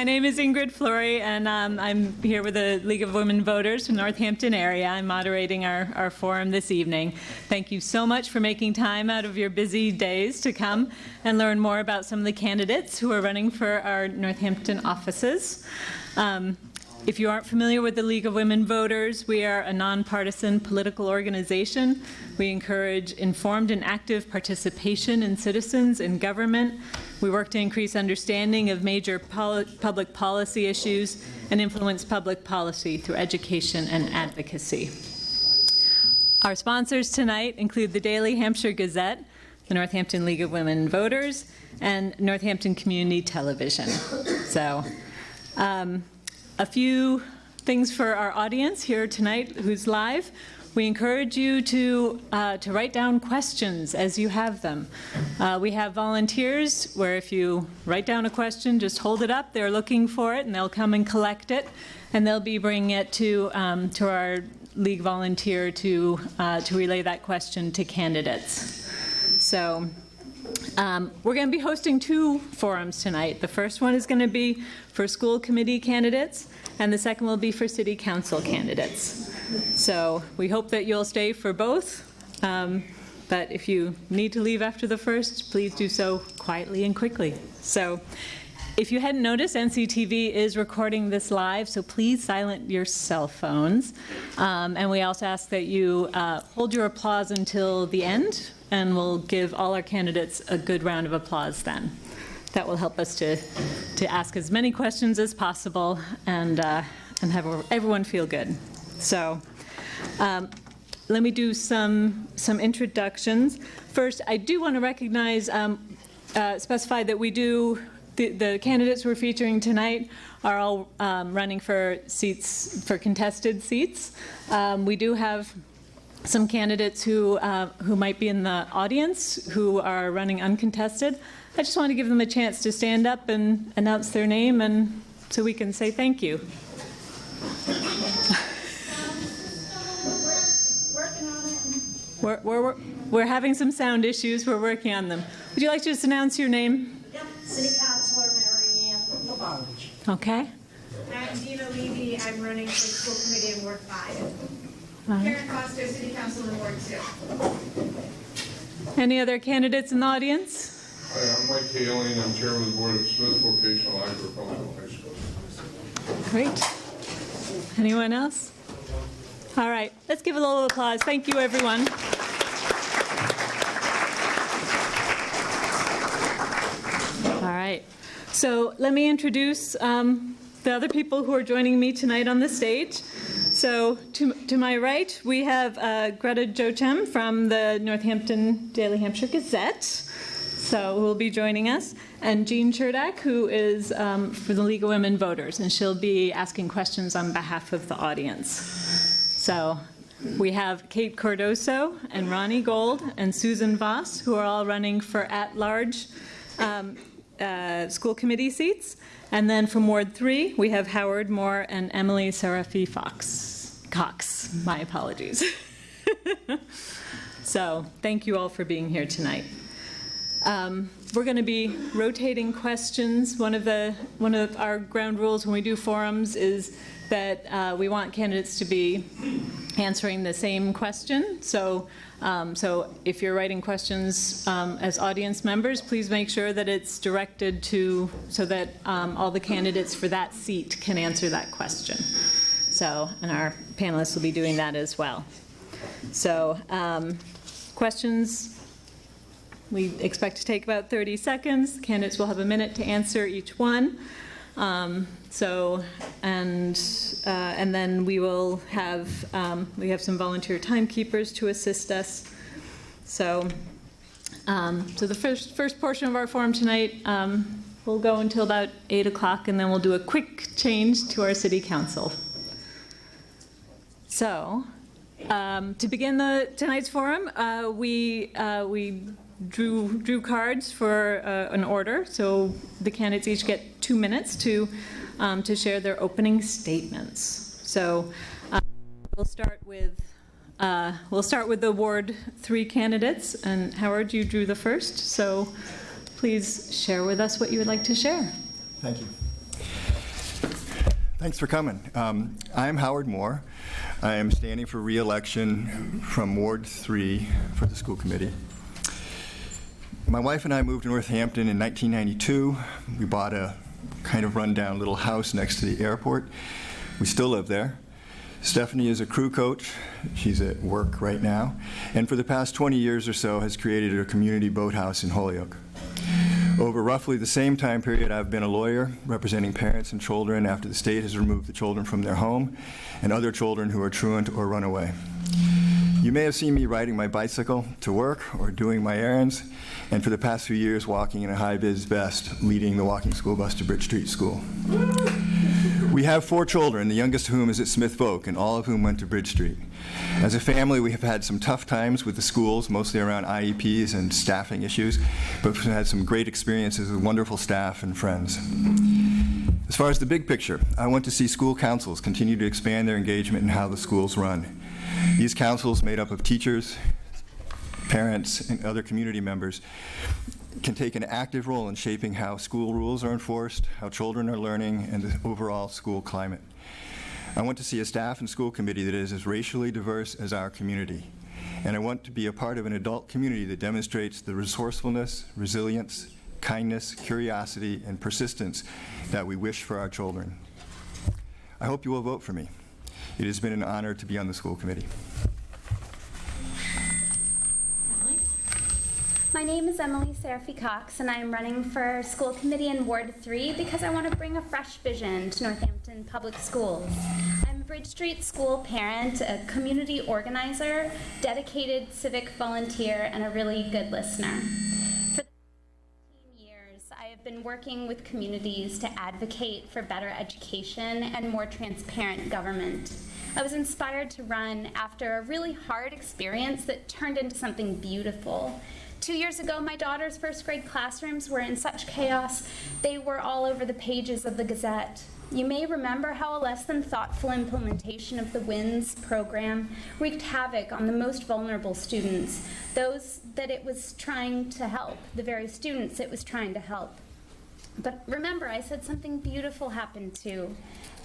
name is Ingrid Flory, and I'm here with the League of Women Voters from Northampton area. I'm moderating our forum this evening. Thank you so much for making time out of your busy days to come and learn more about some of the candidates who are running for our Northampton offices. If you aren't familiar with the League of Women Voters, we are a nonpartisan political organization. We encourage informed and active participation in citizens in government. We work to increase understanding of major public policy issues and influence public policy through education and advocacy. Our sponsors tonight include the Daily Hampshire Gazette, the Northampton League of Women Voters, and Northampton Community Television. So, a few things for our audience here tonight who's live. We encourage you to write down questions as you have them. We have volunteers where if you write down a question, just hold it up. They're looking for it, and they'll come and collect it, and they'll be bringing it to our league volunteer to relay that question to candidates. So we're going to be hosting two forums tonight. The first one is going to be for school committee candidates, and the second will be for city council candidates. So we hope that you'll stay for both, but if you need to leave after the first, please do so quietly and quickly. So if you hadn't noticed, NCTV is recording this live, so please silence your cell phones. And we also ask that you hold your applause until the end, and we'll give all our candidates a good round of applause then. That will help us to ask as many questions as possible and have everyone feel good. So let me do some introductions. First, I do want to recognize, specify that we do, the candidates we're featuring tonight are all running for seats, for contested seats. We do have some candidates who might be in the audience who are running uncontested. I just want to give them a chance to stand up and announce their name, and so we can say thank you. We're having some sound issues. We're working on them. Would you like to just announce your name? Yep, City Councilor Mary Ann Labarge. Okay. I'm Dina Levy. I'm running for the school committee in Ward 5. Karen Foster, City Councilor in Ward 2. Any other candidates in the audience? Hi, I'm Mike Kaling. I'm chairman of the board of Smith Vocational Agricultural High School. Great. Anyone else? All right, let's give a little applause. Thank you, everyone. All right, so let me introduce the other people who are joining me tonight on the stage. So to my right, we have Greta Jochem from the Northampton Daily Hampshire Gazette, so who will be joining us, and Jean Cherdak, who is for the League of Women Voters, and she'll be asking questions on behalf of the audience. So we have Kate Cordoso and Ronnie Gold and Susan Voss, who are all running for at-large school committee seats. And then from Ward 3, we have Howard Moore and Emily Serafi Cox. My apologies. So thank you all for being here tonight. We're going to be rotating questions. One of our ground rules when we do forums is that we want candidates to be answering the same question. So if you're writing questions as audience members, please make sure that it's directed to, so that all the candidates for that seat can answer that question. So, and our panelists will be doing that as well. So questions, we expect to take about 30 seconds. Candidates will have a minute to answer each one. And then we will have some volunteer timekeepers to assist us. So the first portion of our forum tonight will go until about 8 o'clock, and then we'll do a quick change to our city council. So to begin tonight's forum, we drew cards for an order. So the candidates each get 2 minutes to share their opening statements. So we'll start with the Ward 3 candidates, and Howard, you drew the first. So please share with us what you would like to share. Thank you. Thanks for coming. I'm Howard Moore. I am standing for re-election from Ward 3 for the school committee. My wife and I moved to Northampton in 1992. We bought a kind of rundown little house next to the airport. We still live there. Stephanie is a crew coach. She's at work right now. And for the past 20 years or so has created a community boathouse in Holyoke. Over roughly the same time period, I've been a lawyer representing parents and children after the state has removed the children from their home and other children who are truant or run away. You may have seen me riding my bicycle to work or doing my errands, and for the past few years walking in a high-vis vest, leading the walking school bus to Bridge Street School. We have 4 children, the youngest of whom is at Smith Voc, and all of whom went to Bridge Street. As a family, we have had some tough times with the schools, mostly around IEPs and staffing issues, but we've had some great experiences with wonderful staff and friends. As far as the big picture, I want to see school councils continue to expand their engagement in how the schools run. These councils, made up of teachers, parents, and other community members, can take an active role in shaping how school rules are enforced, how children are learning, and the overall school climate. I want to see a staff and school committee that is as racially diverse as our community. And I want to be a part of an adult community that demonstrates the resourcefulness, resilience, kindness, curiosity, and persistence that we wish for our children. I hope you will vote for me. It has been an honor to be on the school committee. My name is Emily Seraphy Cox, and I am running for school committee in Ward 3 because I want to bring a fresh vision to Northampton Public Schools. I'm a Bridge Street school parent, a community organizer, dedicated civic volunteer, and a really good listener. For 15 years, I have been working with communities to advocate for better education and more transparent government. I was inspired to run after a really hard experience that turned into something beautiful. 2 years ago, my daughter's first grade classrooms were in such chaos, they were all over the pages of the Gazette. You may remember how a less than thoughtful implementation of the WINS program wreaked havoc on the most vulnerable students, those that it was trying to help, the very students it was trying to help. But remember, I said something beautiful happened too.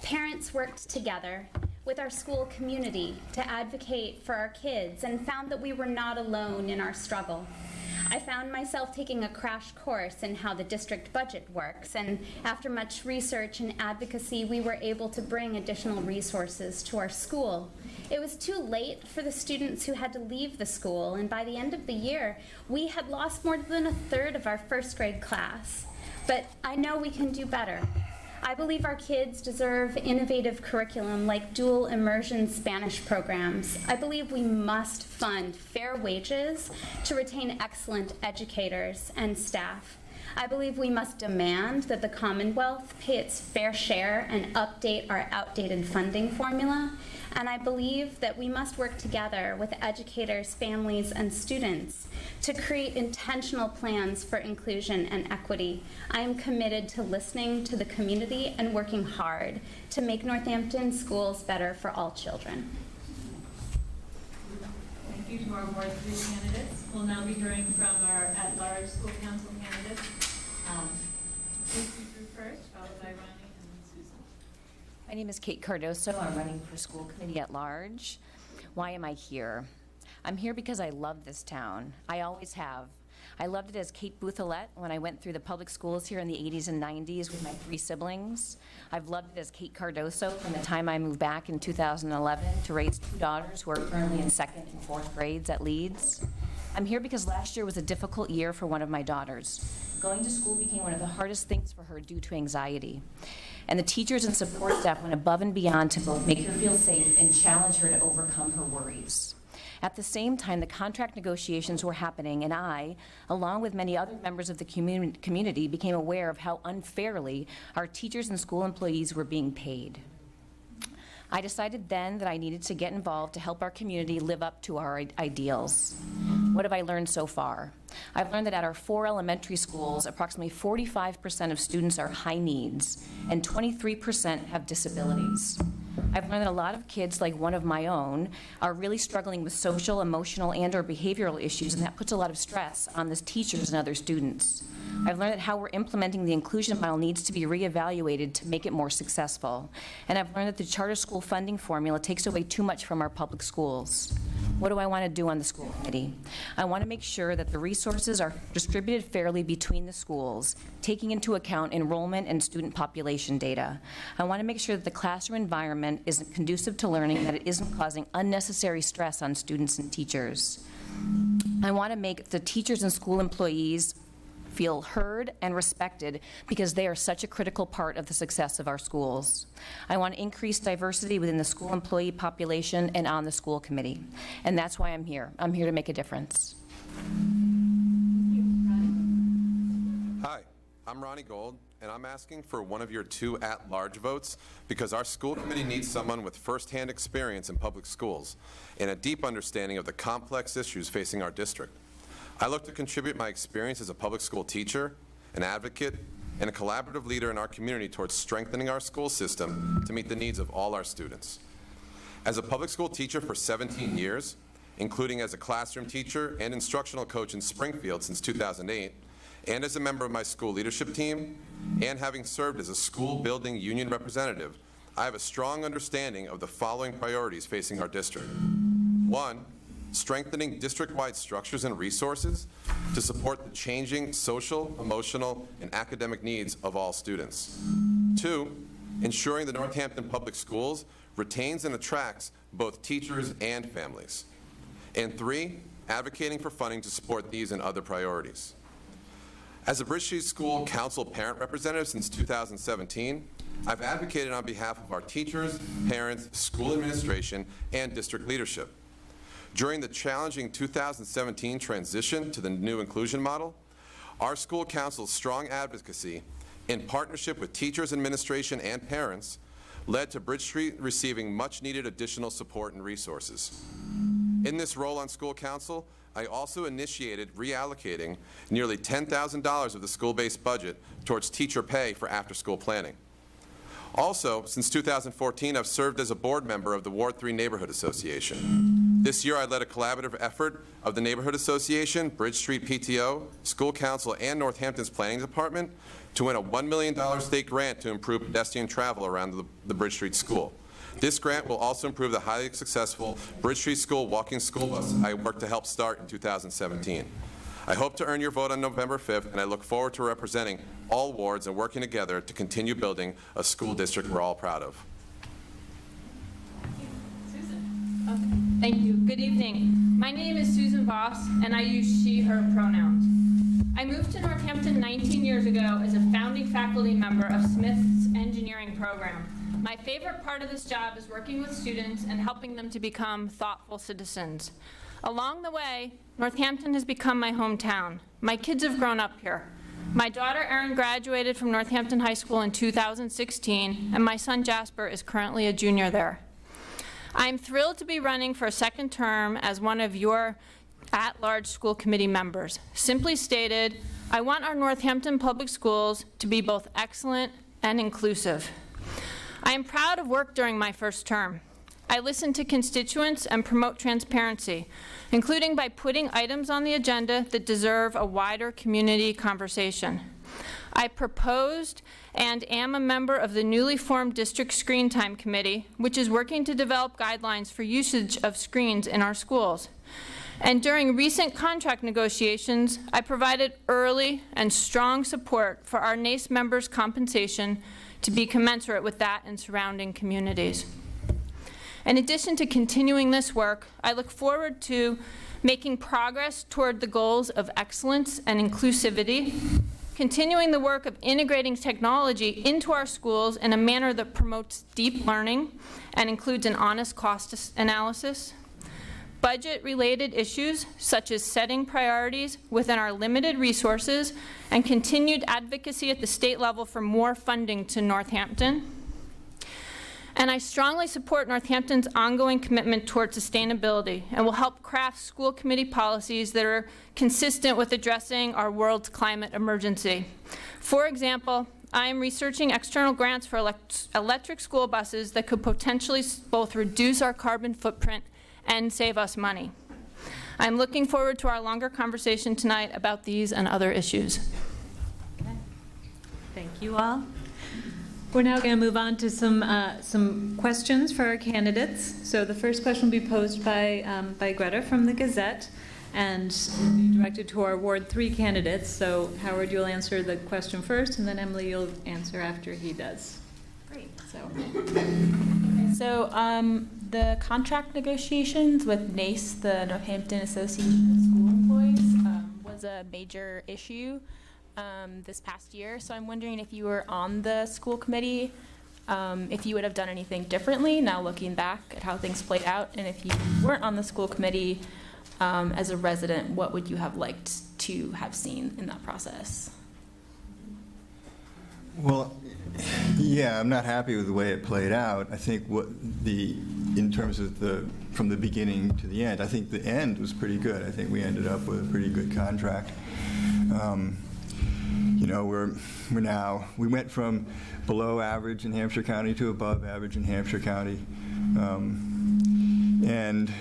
Parents worked together with our school community to advocate for our kids and found that we were not alone in our struggle. I found myself taking a crash course in how the district budget works, and after much research and advocacy, we were able to bring additional resources to our school. It was too late for the students who had to leave the school, and by the end of the year, we had lost more than a third of our first grade class. But I know we can do better. I believe our kids deserve innovative curriculum like dual immersion Spanish programs. I believe we must fund fair wages to retain excellent educators and staff. I believe we must demand that the Commonwealth pay its fair share and update our outdated funding formula. And I believe that we must work together with educators, families, and students to create intentional plans for inclusion and equity. I am committed to listening to the community and working hard to make Northampton schools better for all children. Thank you to our Ward 3 candidates. We'll now be hearing from our at-large school council candidates. Please be through first, followed by Ronnie and then Susan. My name is Kate Cardoso. I'm running for school committee at large. Why am I here? I'm here because I love this town. I always have. I loved it as Kate Bouthelette when I went through the public schools here in the 80s and 90s with my 3 siblings. I've loved it as Kate Cardoso from the time I moved back in 2011 to raise 2 daughters who are currently in 2nd and 4th grades at Leeds. I'm here because last year was a difficult year for one of my daughters. Going to school became one of the hardest things for her due to anxiety. And the teachers and support staff went above and beyond to both make her feel safe and challenge her to overcome her worries. At the same time, the contract negotiations were happening, and I, along with many other members of the community, became aware of how unfairly our teachers and school employees were being paid. I decided then that I needed to get involved to help our community live up to our ideals. What have I learned so far? I've learned that at our 4 elementary schools, approximately 45% of students are high needs, and 23% have disabilities. I've learned that a lot of kids, like one of my own, are really struggling with social, emotional, and/or behavioral issues, and that puts a lot of stress on the teachers and other students. I've learned that how we're implementing the inclusion model needs to be reevaluated to make it more successful. And I've learned that the charter school funding formula takes away too much from our public schools. What do I want to do on the school committee? I want to make sure that the resources are distributed fairly between the schools, taking into account enrollment and student population data. I want to make sure that the classroom environment is conducive to learning, that it isn't causing unnecessary stress on students and teachers. I want to make the teachers and school employees feel heard and respected because they are such a critical part of the success of our schools. I want to increase diversity within the school employee population and on the school committee. And that's why I'm here. I'm here to make a difference. Hi, I'm Ronnie Gold, and I'm asking for one of your 2 at-large votes because our school committee needs someone with firsthand experience in public schools and a deep understanding of the complex issues facing our district. I look to contribute my experience as a public school teacher, an advocate, and a collaborative leader in our community towards strengthening our school system to meet the needs of all our students. As a public school teacher for 17 years, including as a classroom teacher and instructional coach in Springfield since 2008, and as a member of my school leadership team, and having served as a school building union representative, I have a strong understanding of the following priorities facing our district. 1, strengthening district-wide structures and resources to support the changing social, emotional, and academic needs of all students. 2, ensuring the Northampton Public Schools retains and attracts both teachers and families. And 3, advocating for funding to support these and other priorities. As a Bridge Street School Council parent representative since 2017, I've advocated on behalf of our teachers, parents, school administration, and district leadership. During the challenging 2017 transition to the new inclusion model, our school council's strong advocacy, in partnership with teachers, administration, and parents, led to Bridge Street receiving much-needed additional support and resources. In this role on school council, I also initiated reallocating nearly $10,000 of the school-based budget towards teacher pay for after-school planning. Also, since 2014, I've served as a board member of the Ward 3 Neighborhood Association. This year, I led a collaborative effort of the Neighborhood Association, Bridge Street PTO, School Council, and Northampton's Planning Department to win a $1 million state grant to improve pedestrian travel around the Bridge Street School. This grant will also improve the highly successful Bridge Street School walking school bus I worked to help start in 2017. I hope to earn your vote on November 5th, and I look forward to representing all wards and working together to continue building a school district we're all proud of. Susan. Okay. Thank you. Good evening. My name is Susan Voss, and I use she, her pronouns. I moved to Northampton 19 years ago as a founding faculty member of Smith's engineering program. My favorite part of this job is working with students and helping them to become thoughtful citizens. Along the way, Northampton has become my hometown. My kids have grown up here. My daughter Erin graduated from Northampton High School in 2016, and my son Jasper is currently a junior there. I'm thrilled to be running for a second term as one of your at-large school committee members. Simply stated, I want our Northampton public schools to be both excellent and inclusive. I am proud of work during my first term. I listen to constituents and promote transparency, including by putting items on the agenda that deserve a wider community conversation. I proposed and am a member of the newly formed District Screen Time Committee, which is working to develop guidelines for usage of screens in our schools. And during recent contract negotiations, I provided early and strong support for our NACE members' compensation to be commensurate with that in surrounding communities. In addition to continuing this work, I look forward to making progress toward the goals of excellence and inclusivity, continuing the work of integrating technology into our schools in a manner that promotes deep learning and includes an honest cost analysis, budget-related issues such as setting priorities within our limited resources, and continued advocacy at the state level for more funding to Northampton. And I strongly support Northampton's ongoing commitment toward sustainability and will help craft school committee policies that are consistent with addressing our world's climate emergency. For example, I am researching external grants for electric school buses that could potentially both reduce our carbon footprint and save us money. I'm looking forward to our longer conversation tonight about these and other issues. Thank you all. We're now going to move on to some questions for our candidates. So the first question will be posed by Greta from the Gazette and will be directed to our Ward 3 candidates. So Howard, you'll answer the question first, and then Emily, you'll answer after he does. Great. So the contract negotiations with NACE, the Northampton Association of School Employees, was a major issue this past year. So I'm wondering if you were on the school committee, if you would have done anything differently now looking back at how things played out, and if you weren't on the school committee as a resident, what would you have liked to have seen in that process? Well, yeah, I'm not happy with the way it played out. I think in terms of from the beginning to the end, I think the end was pretty good. I think we ended up with a pretty good contract. You know, we went from below average in Hampshire County to above average in Hampshire County. And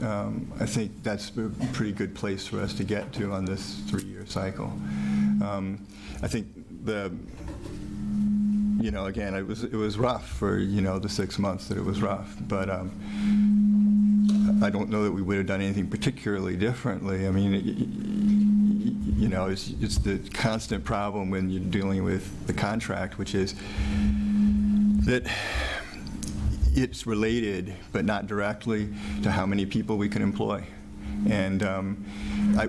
I think that's a pretty good place for us to get to on this 3-year cycle. I think you know, again, it was rough for, you know, the 6 months that it was rough, but I don't know that we would have done anything particularly differently. I mean, you know, it's the constant problem when you're dealing with the contract, which is that it's related, but not directly, to how many people we can employ. And I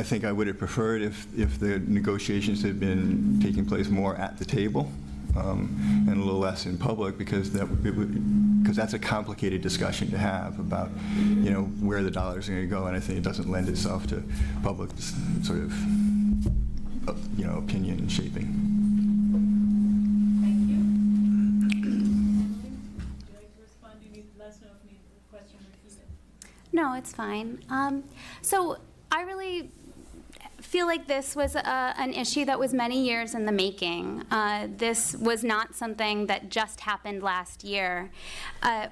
think I would have preferred if the negotiations had been taking place more at the table and a little less in public, because that's a complicated discussion to have about, you know, where the dollars are going to go, and I think it doesn't lend itself to public sort of, you know, opinion shaping. Thank you. Would you like to respond? Do you need to let us know if you need the question repeated? No, it's fine. So I really feel like this was an issue that was many years in the making. This was not something that just happened last year.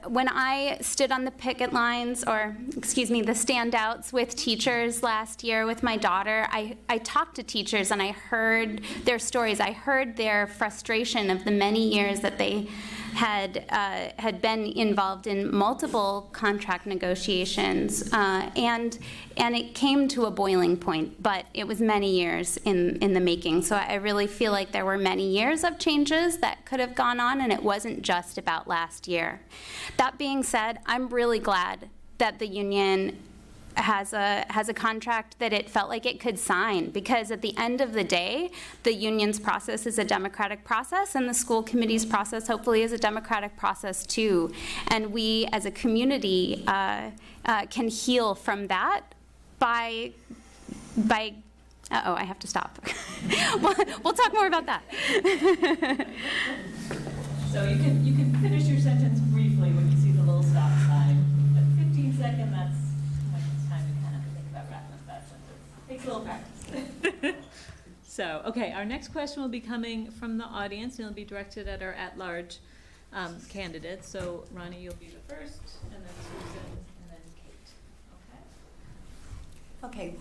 When I stood on the picket lines, or excuse me, the standouts with teachers last year with my daughter, I talked to teachers and I heard their stories. I heard their frustration of the many years that they had been involved in multiple contract negotiations, and it came to a boiling point, but it was many years in the making. So I really feel like there were many years of changes that could have gone on, and it wasn't just about last year. That being said, I'm really glad that the union has a contract that it felt like it could sign, because at the end of the day, the union's process is a democratic process, and the school committee's process hopefully is a democratic process too. And we as a community can heal from that by I have to stop. We'll talk more about that. So you can finish your sentence briefly when you see the little stop sign. At 15 seconds, that's time to kind of think about wrapping up that sentence. Takes a little practice. So, okay, our next question will be coming from the audience, and it'll be directed at our at-large candidates. So, Ronnie, you'll be the first, and then Susan, and then Kate. Okay,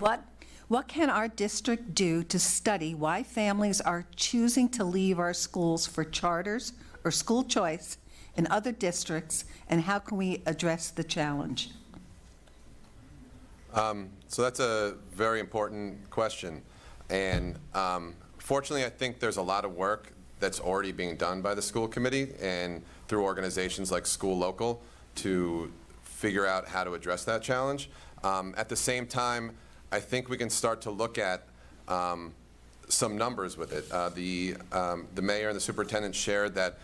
what can our district do to study why families are choosing to leave our schools for charters or school choice in other districts, and how can we address the challenge? So that's a very important question. And fortunately, I think there's a lot of work that's already being done by the school committee and through organizations like School Local to figure out how to address that challenge. At the same time, I think we can start to look at some numbers with it. The mayor and the superintendent shared that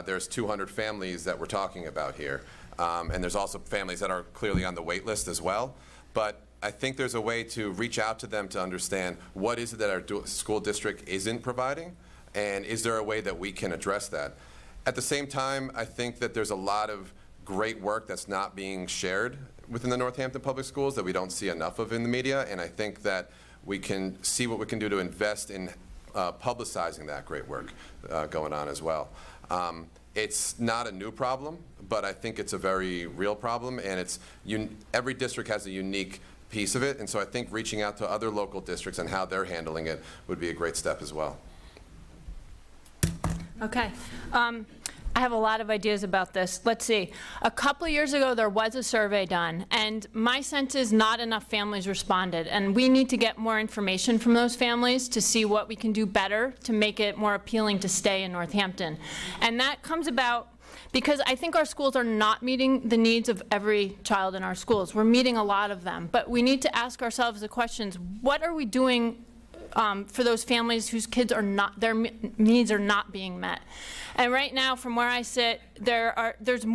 there's 200 families that we're talking about here. And there's also families that are clearly on the wait list as well. But I think there's a way to reach out to them to understand what is it that our school district isn't providing, and is there a way that we can address that. At the same time, I think that there's a lot of great work that's not being shared within the Northampton Public Schools that we don't see enough of in the media, and I think that we can see what we can do to invest in publicizing that great work going on as well. It's not a new problem, but I think it's a very real problem, and every district has a unique piece of it, and so I think reaching out to other local districts and how they're handling it would be a great step as well. Okay. I have a lot of ideas about this. Let's see. A couple years ago, there was a survey done, and my sense is not enough families responded, and we need to get more information from those families to see what we can do better to make it more appealing to stay in Northampton. And that comes about because I think our schools are not meeting the needs of every child in our schools. We're meeting a lot of them, but we need to ask ourselves the questions, what are we doing for those families whose kids are not, their needs are not being met? And right now, from where I sit, there's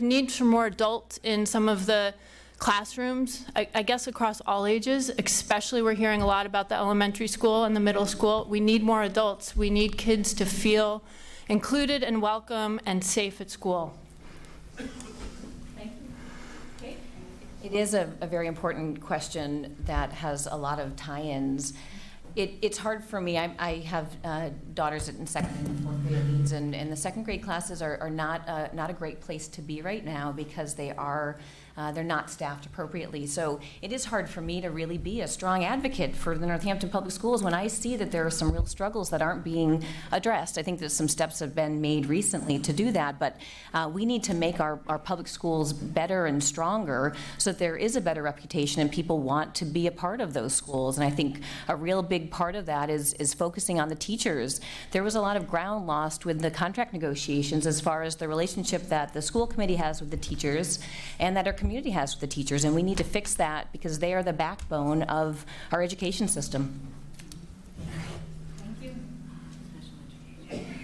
needs for more adults in some of the classrooms, I guess across all ages, especially we're hearing a lot about the elementary school and the middle school. We need more adults. We need kids to feel included and welcome and safe at school. Thank you. Kate? It is a very important question that has a lot of tie-ins. It's hard for me. I have daughters in second and fourth grade needs, and the second grade classes are not a great place to be right now because they're not staffed appropriately. So it is hard for me to really be a strong advocate for the Northampton Public Schools when I see that there are some real struggles that aren't being addressed. I think that some steps have been made recently to do that, but we need to make our public schools better and stronger so that there is a better reputation and people want to be a part of those schools. And I think a real big part of that is focusing on the teachers. There was a lot of ground lost with the contract negotiations as far as the relationship that the school committee has with the teachers and that our community has with the teachers, and we need to fix that because they are the backbone of our education system. Thank you.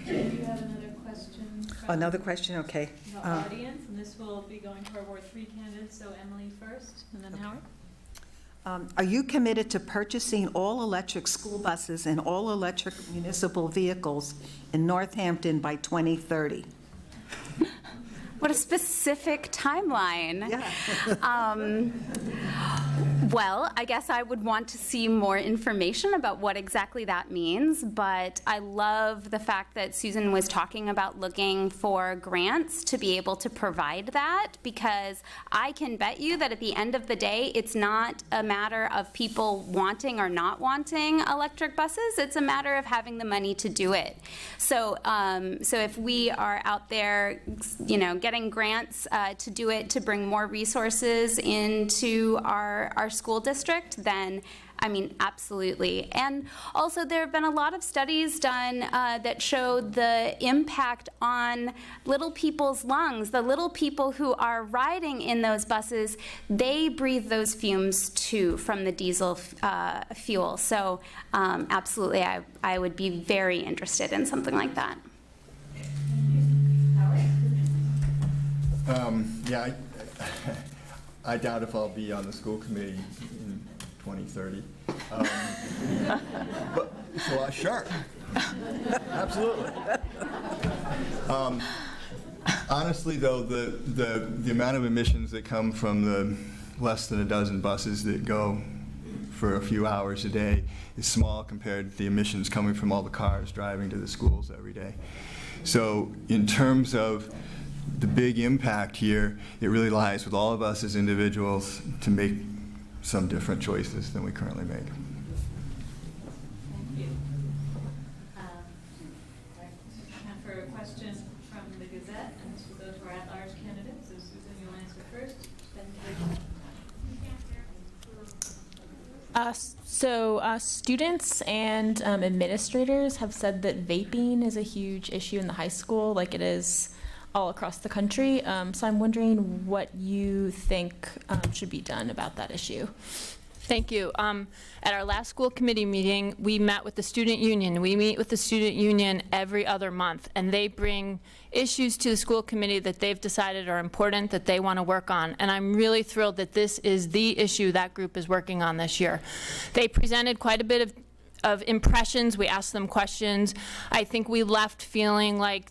Do you have another question? Another question, okay. The audience, and this will be going to our Ward 3 candidates, so Emily first, and then Howard. Are you committed to purchasing all-electric school buses and all-electric municipal vehicles in Northampton by 2030? What a specific timeline. Yeah. Well, I guess I would want to see more information about what exactly that means, but I love the fact that Susan was talking about looking for grants to be able to provide that, because I can bet you that at the end of the day, it's not a matter of people wanting or not wanting electric buses, it's a matter of having the money to do it. So, so if we are out there, you know, getting grants to do it, to bring more resources into our school district, then I mean, absolutely. And also there have been a lot of studies done that show the impact on little people's lungs. The little people who are riding in those buses, they breathe those fumes too from the diesel fuel. So absolutely, I would be very interested in something like that. Yeah, I doubt if I'll be on the school committee in 2030. But, so sure, absolutely. Honestly, though, the amount of emissions that come from the less than a dozen buses that go for a few hours a day is small compared to the emissions coming from all the cars driving to the schools every day. So in terms of the big impact here, it really lies with all of us as individuals to make some different choices than we currently make. Thank you. Time for a question from the Gazette, and this will go to our at-large candidates. So Susan, you'll answer first. Then Students and administrators have said that vaping is a huge issue in the high school, like it is all across the country. So I'm wondering what you think should be done about that issue. Thank you. At our last school committee meeting, we met with the student union. We meet with the student union every other month, and they bring issues to the school committee that they've decided are important that they want to work on. And I'm really thrilled that this is the issue that group is working on this year. They presented quite a bit of impressions. We asked them questions. I think we left feeling like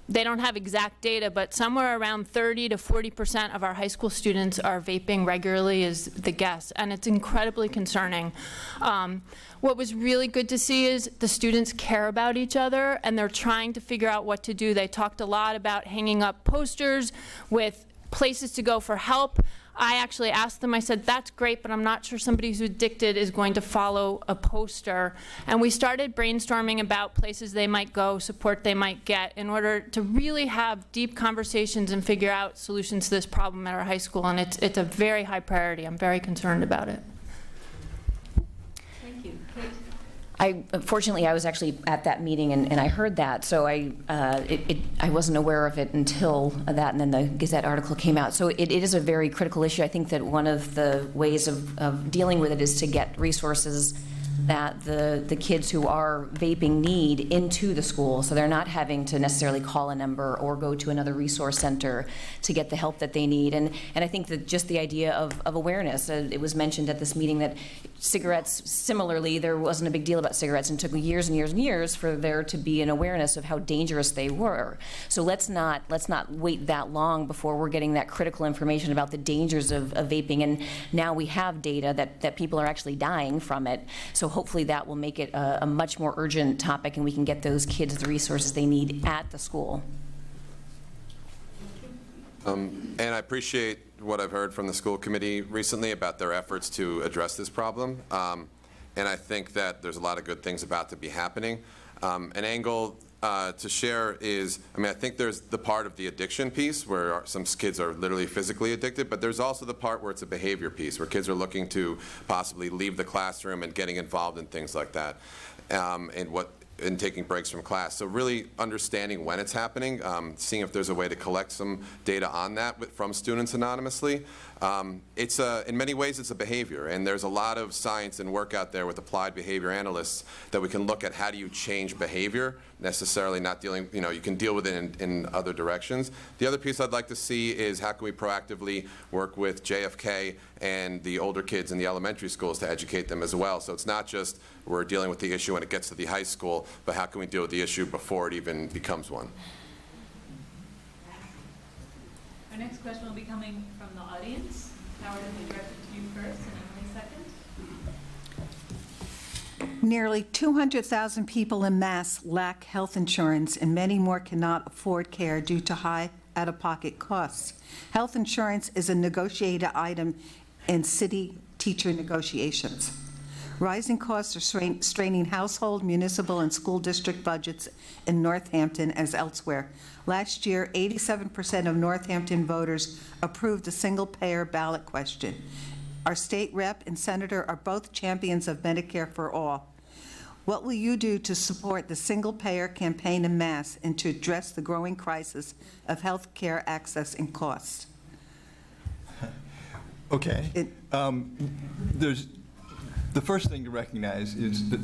they don't have exact data, but somewhere around 30 to 40% of our high school students are vaping regularly is the guess, and it's incredibly concerning. What was really good to see is the students care about each other, and they're trying to figure out what to do. They talked a lot about hanging up posters with places to go for help. I actually asked them, I said, that's great, but I'm not sure somebody who's addicted is going to follow a poster. And we started brainstorming about places they might go, support they might get, in order to really have deep conversations and figure out solutions to this problem at our high school. And it's a very high priority. I'm very concerned about it. Thank you. Kate? Fortunately, I was actually at that meeting, and I heard that, so I wasn't aware of it until that, and then the Gazette article came out. So it is a very critical issue. I think that one of the ways of dealing with it is to get resources that the kids who are vaping need into the school, so they're not having to necessarily call a number or go to another resource center to get the help that they need. And I think that just the idea of awareness, it was mentioned at this meeting that cigarettes, similarly, there wasn't a big deal about cigarettes, and it took years and years and years for there to be an awareness of how dangerous they were. So let's not wait that long before we're getting that critical information about the dangers of vaping. And now we have data that people are actually dying from it. So hopefully that will make it a much more urgent topic, and we can get those kids the resources they need at the school. And I appreciate what I've heard from the school committee recently about their efforts to address this problem. And I think that there's a lot of good things about to be happening. An angle to share is, I think there's the part of the addiction piece where some kids are literally physically addicted, but there's also the part where it's a behavior piece, where kids are looking to possibly leave the classroom and getting involved in things like that, and taking breaks from class. So really understanding when it's happening, seeing if there's a way to collect some data on that from students anonymously. In many ways, it's a behavior, and there's a lot of science and work out there with applied behavior analysts that we can look at how do you change behavior, necessarily not dealing, you can deal with it in other directions. The other piece I'd like to see is how can we proactively work with JFK and the older kids in the elementary schools to educate them as well. So it's not just we're dealing with the issue when it gets to the high school, but how can we deal with the issue before it even becomes one? Our next question will be coming from the audience. Howard, will be directed to you first, and Emily second. Nearly 200,000 people in Mass lack health insurance, and many more cannot afford care due to high out-of-pocket costs. Health insurance is a negotiated item in city teacher negotiations. Rising costs are straining household, municipal, and school district budgets in Northampton as elsewhere. Last year, 87% of Northampton voters approved a single-payer ballot question. Our state rep and senator are both champions of Medicare for all. What will you do to support the single-payer campaign in Mass and to address the growing crisis of health care access and costs? Okay. The first thing to recognize is that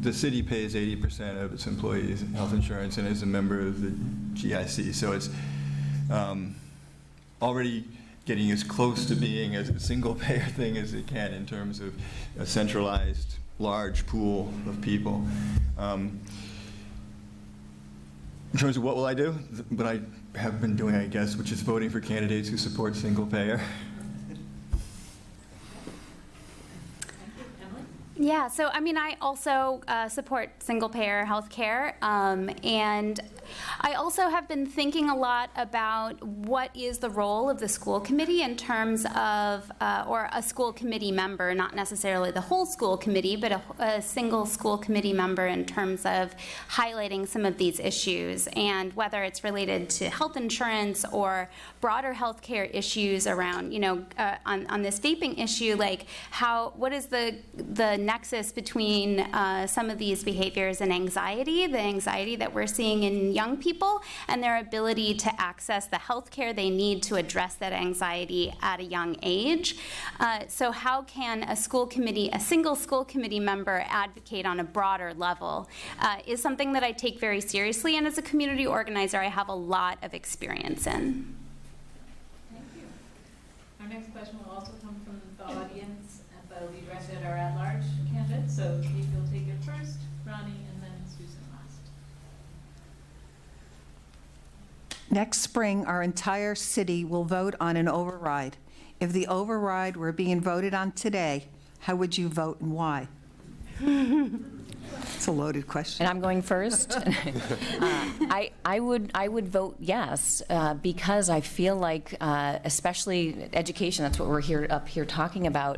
the city pays 80% of its employees health insurance and is a member of the GIC. So it's already getting as close to being a single-payer thing as it can in terms of a centralized, large pool of people. In terms of what will I do? What I have been doing, I guess, which is voting for candidates who support single-payer. Yeah, so I also support single-payer health care, and I also have been thinking a lot about what is the role of the school committee in terms of, or a school committee member, not necessarily the whole school committee, but a single school committee member in terms of highlighting some of these issues, and whether it's related to health insurance or broader health care issues around, on this vaping issue, like what is the nexus between some of these behaviors and anxiety, the anxiety that we're seeing in young people, and their ability to access the health care they need to address that anxiety at a young age. So how can a single school committee member advocate on a broader level is something that I take very seriously, and as a community organizer, I have a lot of experience in. Thank you. Our next question will also come from the audience, but it'll be directed at our at-large candidates. So Kate, you'll take it first, Ronnie, and then Susan last. Next spring, our entire city will vote on an override. If the override were being voted on today, how would you vote and why? It's a loaded question. And I'm going first. I would vote yes, because I feel like, especially education, that's what we're up here talking about.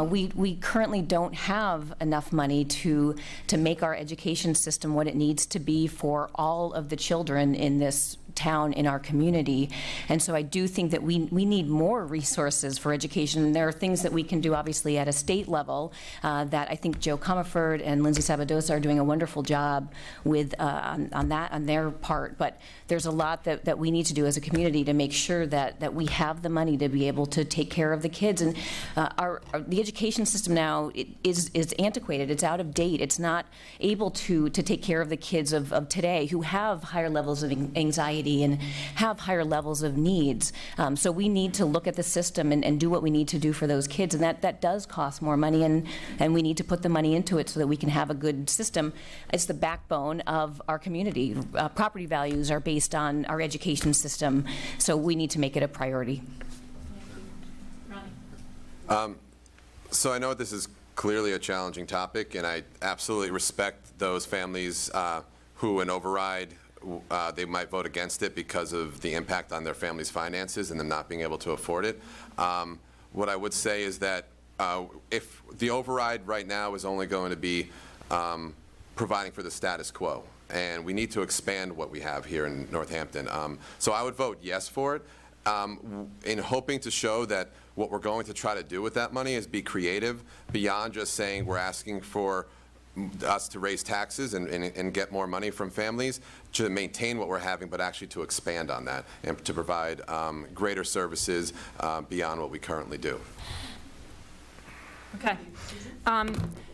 We currently don't have enough money to make our education system what it needs to be for all of the children in this town, in our community. And so I do think that we need more resources for education. There are things that we can do, obviously, at a state level that I think Joe Comerford and Lindsay Sabadosa are doing a wonderful job with on their part. But there's a lot that we need to do as a community to make sure that we have the money to be able to take care of the kids. And the education system now is antiquated. It's out of date. It's not able to take care of the kids of today who have higher levels of anxiety and have higher levels of needs. So we need to look at the system and do what we need to do for those kids, and that does cost more money, and we need to put the money into it so that we can have a good system. It's the backbone of our community. Property values are based on our education system, so we need to make it a priority. So I know this is clearly a challenging topic, and I absolutely respect those families who an override, they might vote against it because of the impact on their family's finances and them not being able to afford it. What I would say is that if the override right now is only going to be providing for the status quo, and we need to expand what we have here in Northampton. So I would vote yes for it, in hoping to show that what we're going to try to do with that money is be creative beyond just saying we're asking for us to raise taxes and get more money from families, to maintain what we're having, but actually to expand on that and to provide greater services beyond what we currently do. Okay.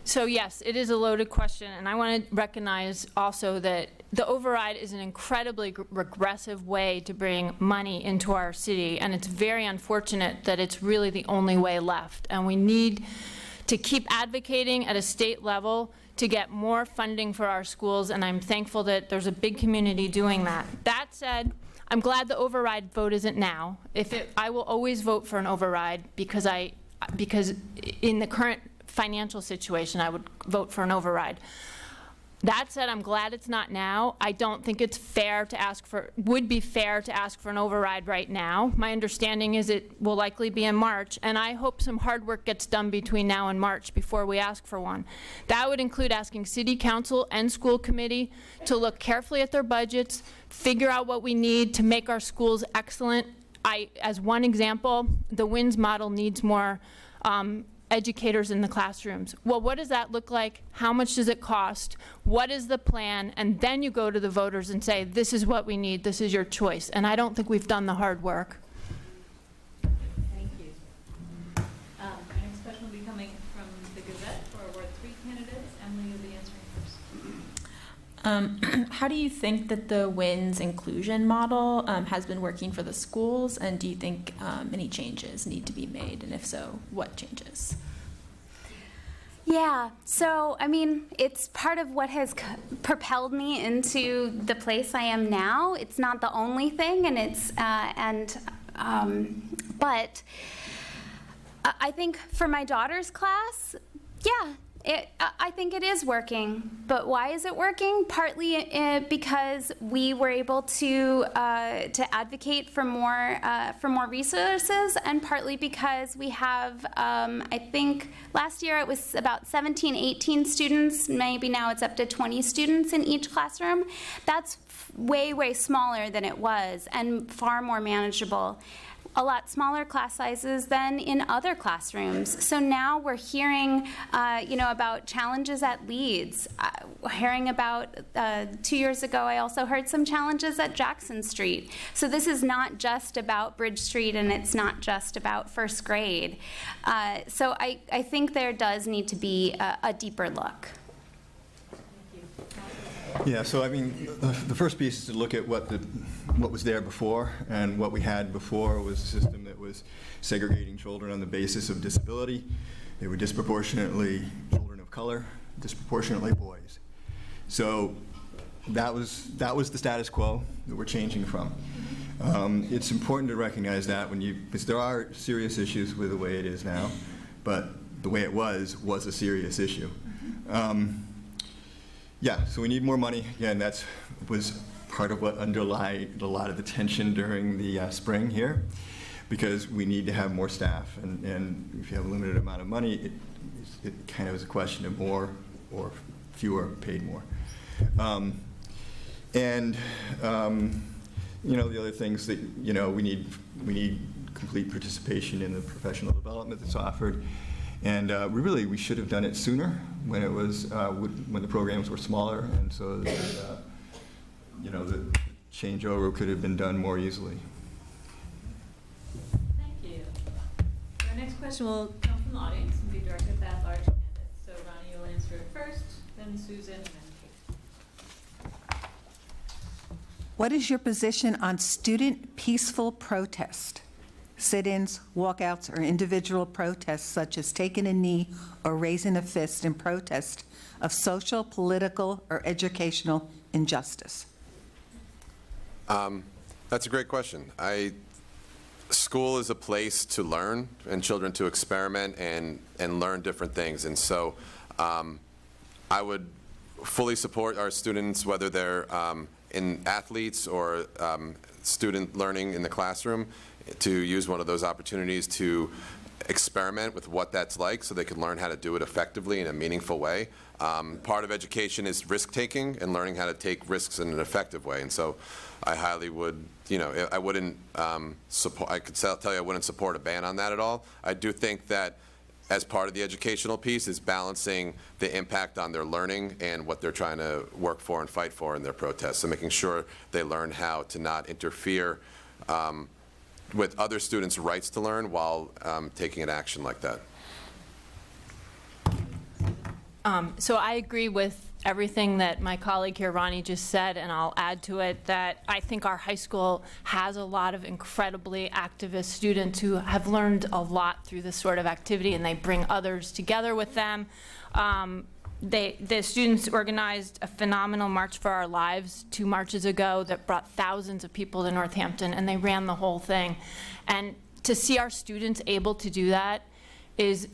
So yes, it is a loaded question, and I want to recognize also that the override is an incredibly regressive way to bring money into our city, and it's very unfortunate that it's really the only way left. And we need to keep advocating at a state level to get more funding for our schools, and I'm thankful that there's a big community doing that. That said, I'm glad the override vote isn't now. I will always vote for an override because in the current financial situation, I would vote for an override. That said, I'm glad it's not now. I don't think it's would be fair to ask for an override right now. My understanding is it will likely be in March, and I hope some hard work gets done between now and March before we ask for one. That would include asking City Council and School Committee to look carefully at their budgets, figure out what we need to make our schools excellent. As one example, the WINS model needs more educators in the classrooms. Well, what does that look like? How much does it cost? What is the plan? And then you go to the voters and say, this is what we need, this is your choice. And I don't think we've done the hard work. Thank you. Our next question will be coming from the Gazette for our Ward 3 candidates. Emily will be answering first. How do you think that the WINS inclusion model has been working for the schools, and do you think any changes need to be made, and if so, what changes? Yeah, so I mean, it's part of what has propelled me into the place I am now. It's not the only thing, and but I think for my daughter's class, yeah. I think it is working, but why is it working? Partly because we were able to advocate for more resources, and partly because we have, I think last year it was about 17, 18 students. Maybe now it's up to 20 students in each classroom. That's way, way smaller than it was, and far more manageable. A lot smaller class sizes than in other classrooms. So now we're hearing, about challenges at Leeds. Hearing about 2 years ago, I also heard some challenges at Jackson Street. So this is not just about Bridge Street, and it's not just about first grade. So I think there does need to be a deeper look. Yeah, so I mean, the first piece is to look at what was there before, and what we had before was a system that was segregating children on the basis of disability. They were disproportionately children of color, disproportionately boys. So that was the status quo that we're changing from. It's important to recognize that because there are serious issues with the way it is now, but the way it was a serious issue. Yeah, so we need more money. Again, that was part of what underlied a lot of the tension during the spring here, because we need to have more staff. And if you have a limited amount of money, it kind of is a question of more or fewer paid more. The other things that, we need complete participation in the professional development that's offered. And we should have done it sooner when it was, when the programs were smaller, and so that, the changeover could have been done more easily. Thank you. Our next question will come from the audience and be directed at the at-large candidates. So Ronnie, you'll answer it first, then Susan, and then Kate. What is your position on student peaceful protest? Sit-ins, walkouts, or individual protests such as taking a knee or raising a fist in protest of social, political, or educational injustice? That's a great question. School is a place to learn and children to experiment and learn different things. And so I would fully support our students, whether they're in athletes or student learning in the classroom, to use one of those opportunities to experiment with what that's like so they can learn how to do it effectively in a meaningful way. Part of education is risk-taking and learning how to take risks in an effective way. And so I highly would, I wouldn't support, I could tell you I wouldn't support a ban on that at all. I do think that as part of the educational piece is balancing the impact on their learning and what they're trying to work for and fight for in their protests. So making sure they learn how to not interfere with other students' rights to learn while taking an action like that. So I agree with everything that my colleague here, Ronnie, just said, and I'll add to it that I think our high school has a lot of incredibly activist students who have learned a lot through this sort of activity, and they bring others together with them. The students organized a phenomenal March for Our Lives 2 marches ago that brought thousands of people to Northampton, and they ran the whole thing. And to see our students able to do that is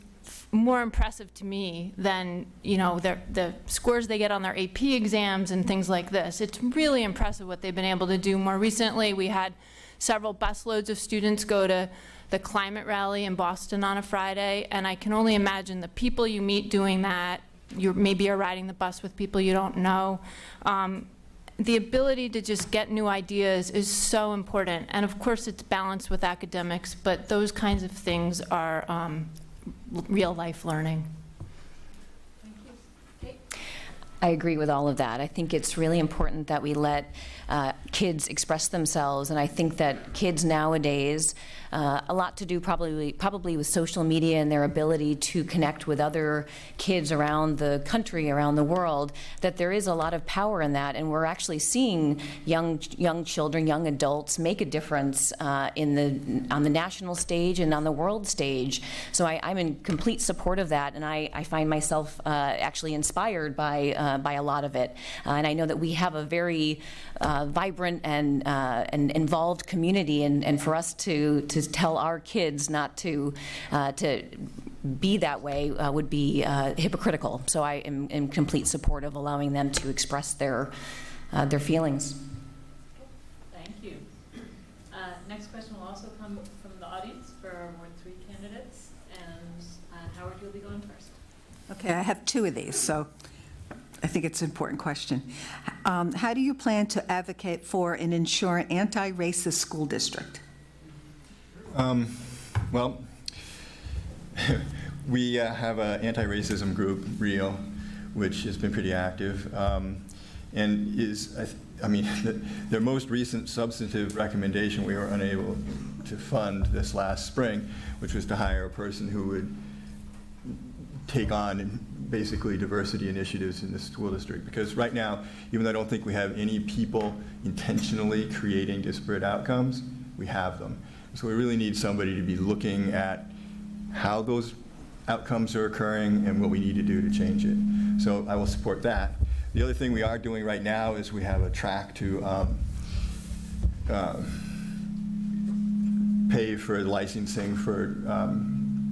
more impressive to me than the scores they get on their AP exams and things like this. It's really impressive what they've been able to do. More recently, we had several busloads of students go to the climate rally in Boston on a Friday, and I can only imagine the people you meet doing that. Maybe you're riding the bus with people you don't know. The ability to just get new ideas is so important, and of course it's balanced with academics, but those kinds of things are real life learning. Thank you. Kate? I agree with all of that. I think it's really important that we let kids express themselves, and I think that kids nowadays, a lot to do probably with social media and their ability to connect with other kids around the country, around the world, that there is a lot of power in that, and we're actually seeing young children, young adults make a difference on the national stage and on the world stage. So I'm in complete support of that, and I find myself actually inspired by a lot of it. And I know that we have a very vibrant and involved community, and for us to tell our kids not to be that way would be hypocritical. So I am in complete support of allowing them to express their feelings. Thank you. Next question will also come from the audience for our Ward 3 candidates, and Howard, you'll be going first. Okay, I have 2 of these, so I think it's an important question. How do you plan to advocate for and ensure an anti-racist school district? Well, we have an anti-racism group, REAL, which has been pretty active, and is, their most recent substantive recommendation we were unable to fund this last spring, which was to hire a person who would take on basically diversity initiatives in the school district. Because right now, even though I don't think we have any people intentionally creating disparate outcomes, we have them. So we really need somebody to be looking at how those outcomes are occurring and what we need to do to change it. So I will support that. The other thing we are doing right now is we have a track to pay for licensing for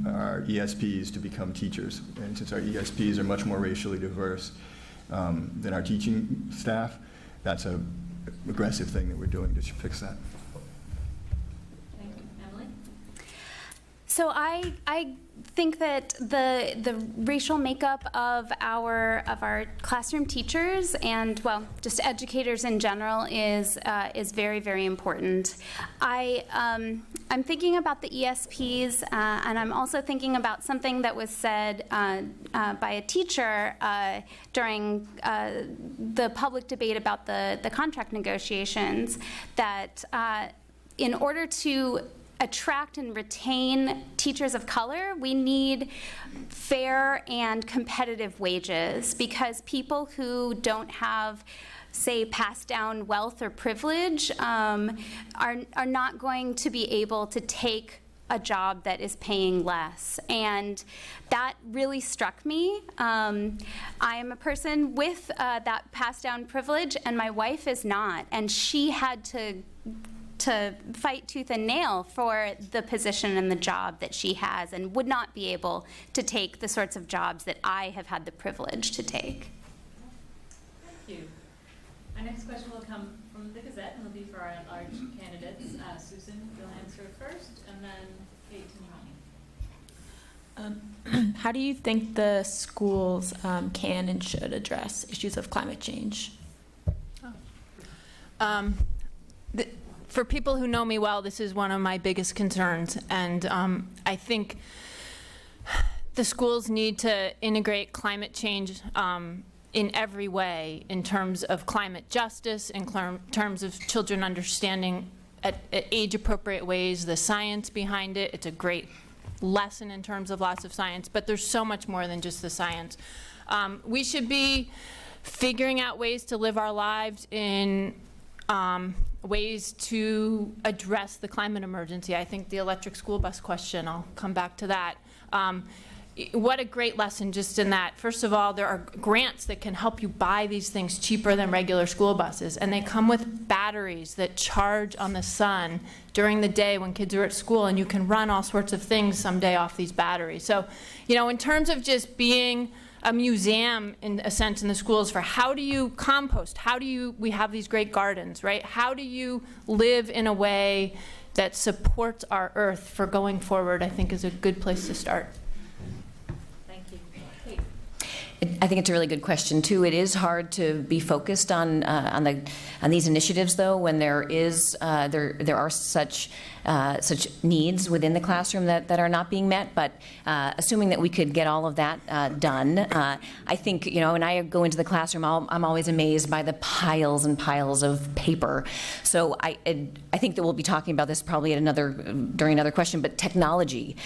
our ESPs to become teachers. And since our ESPs are much more racially diverse, than our teaching staff. That's a aggressive thing that we're doing to fix that. Thank you. Emily? So I think that the racial makeup of our classroom teachers and, well, just educators in general is very, very important. I'm thinking about the ESPs, and I'm also thinking about something that was said by a teacher during the public debate about the contract negotiations, that in order to attract and retain teachers of color, we need fair and competitive wages, because people who don't have, say, passed down wealth or privilege are not going to be able to take a job that is paying less. And that really struck me. I am a person with that passed down privilege, and my wife is not, and she had to fight tooth and nail for the position and the job that she has, and would not be able to take the sorts of jobs that I have had the privilege to take. Thank you. Our next question will come from the Gazette, and will be for our at-large candidates. Susan, you'll answer first, and then Kate and Ronnie. How do you think the schools can and should address issues of climate change? For people who know me well, this is one of my biggest concerns, and I think the schools need to integrate climate change in every way, in terms of climate justice, in terms of children understanding at age-appropriate ways the science behind it. It's a great lesson in terms of lots of science, but there's so much more than just the science. We should be figuring out ways to live our lives in ways to address the climate emergency. I think the electric school bus question, I'll come back to that. What a great lesson just in that. First of all, there are grants that can help you buy these things cheaper than regular school buses, and they come with batteries that charge on the sun during the day when kids are at school, and you can run all sorts of things someday off these batteries. So, you know, in terms of just being a museum, in a sense, in the schools for how do you compost, we have these great gardens, right? How do you live in a way that supports our earth for going forward, I think is a good place to start. Thank you. Kate. I think it's a really good question too. It is hard to be focused on these initiatives, though, when there are such needs within the classroom that are not being met. But assuming that we could get all of that done, I think, you know, when I go into the classroom, I'm always amazed by the piles and piles of paper. So I think that we'll be talking about this probably at during another question. But technology,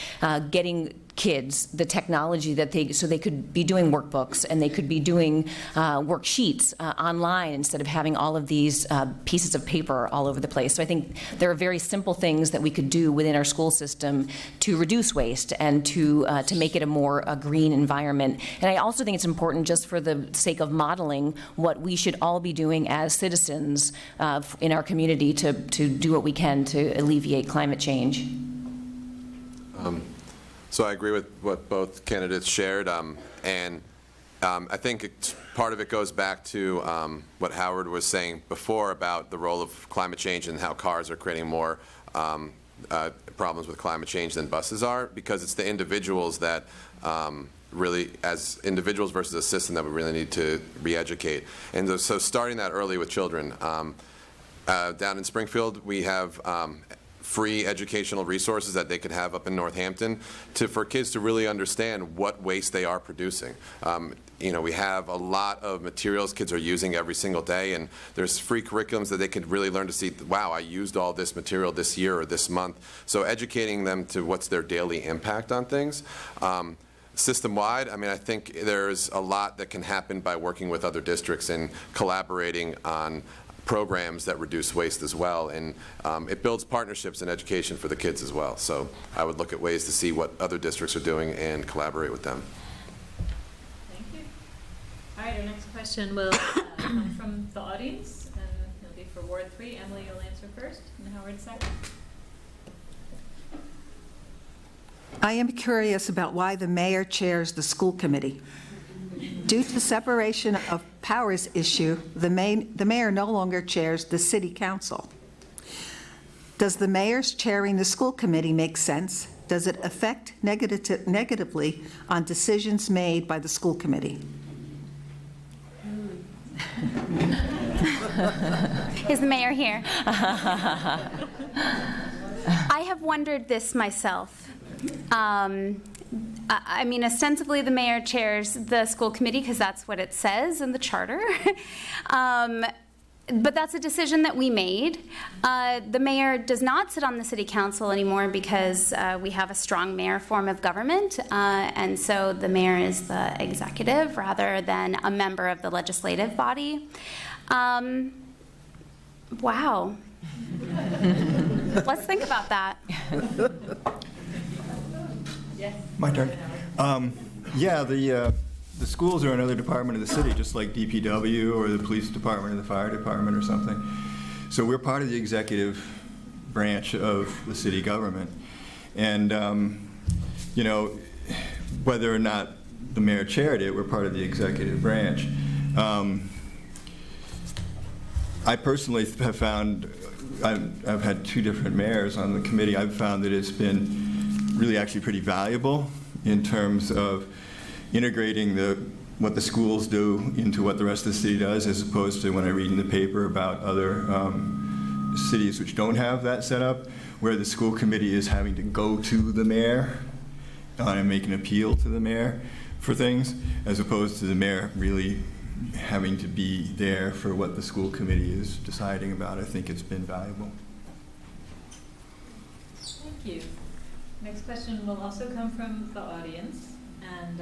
getting kids the technology that they could be doing workbooks, and they could be doing worksheets online instead of having all of these pieces of paper all over the place. So I think there are very simple things that we could do within our school system to reduce waste and to make it a more green environment. And I also think it's important, just for the sake of modeling what we should all be doing as citizens in our community to do what we can to alleviate climate change. So I agree with what both candidates shared, and I think part of it goes back to what Howard was saying before about the role of climate change and how cars are creating more problems with climate change than buses are, because it's the individuals that really, as individuals versus a system, that we really need to re-educate. And so starting that early with children. Down in Springfield, we have free educational resources that they could have up in Northampton for kids to really understand what waste they are producing. You know, we have a lot of materials kids are using every single day, and there's free curriculums that they could really learn to see, wow, I used all this material this year or this month. So educating them to what's their daily impact on things. System-wide, I mean, I think there's a lot that can happen by working with other districts and collaborating on programs that reduce waste as well, and it builds partnerships in education for the kids as well. So I would look at ways to see what other districts are doing and collaborate with them. Thank you. All right, our next question will come from the audience, and it'll be for Ward 3. Emily, you'll answer first, and Howard second. I am curious about why the mayor chairs the school committee. Due to separation of powers issue, the mayor no longer chairs the city council. Does the mayor's chairing the school committee make sense? Does it affect negatively on decisions made by the school committee? Is the mayor here? I have wondered this myself. I mean, ostensibly, the mayor chairs the school committee because that's what it says in the charter. But that's a decision that we made. The mayor does not sit on the city council anymore because we have a strong mayor form of government, and so the mayor is the executive rather than a member of the legislative body. Wow. Let's think about that. My turn. Yeah, the schools are another department of the city, just like DPW or the police department or the fire department or something. So we're part of the executive branch of the city government. And, you know, whether or not the mayor chaired it, we're part of the executive branch. I personally have found, I've had 2 different mayors on the committee. I've found that it's been really actually pretty valuable in terms of integrating what the schools do into what the rest of the city does, as opposed to when I read in the paper about other cities which don't have that set up, where the school committee is having to go to the mayor and make an appeal to the mayor for things, as opposed to the mayor really having to be there for what the school committee is deciding about. I think it's been valuable. Thank you. Next question will also come from the audience. And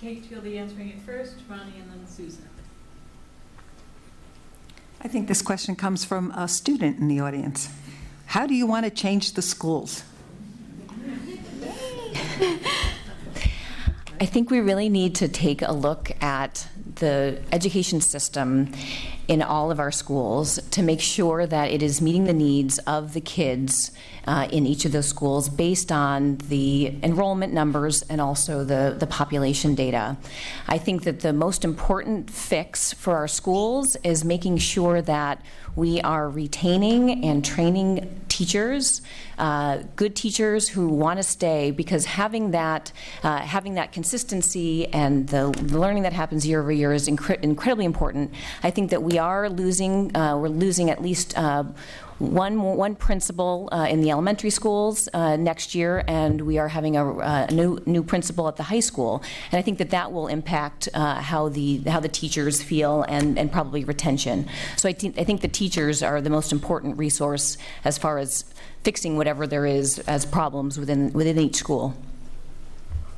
Kate, you'll be answering it first, Ronnie, and then Susan. I think this question comes from a student in the audience. How do you want to change the schools? I think we really need to take a look at the education system in all of our schools to make sure that it is meeting the needs of the kids in each of those schools based on the enrollment numbers and also the population data. I think that the most important fix for our schools is making sure that we are retaining and training teachers, good teachers who want to stay, because having that consistency and the learning that happens year over year is incredibly important. I think that we're losing at least one principal in the elementary schools next year, and we are having a new principal at the high school. And I think that will impact how the teachers feel and probably retention. So I think the teachers are the most important resource as far as fixing whatever there is as problems within each school.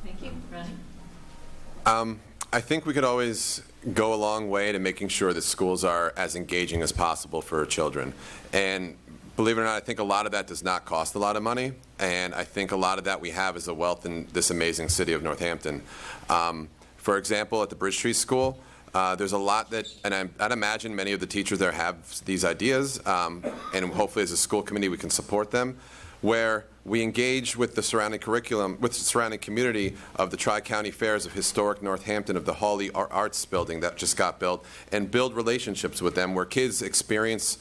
Thank you. Ronnie? I think we could always go a long way to making sure that schools are as engaging as possible for children. And believe it or not, I think a lot of that does not cost a lot of money. And I think a lot of that we have is a wealth in this amazing city of Northampton. For example, at the Bridge Street School, there's a lot that, and I'd imagine many of the teachers there have these ideas, and hopefully as a school committee we can support them, where we engage with the surrounding curriculum, with the surrounding community of the Tri-County Fairs of historic Northampton, of the Hawley Arts building that just got built, and build relationships with them where kids' experience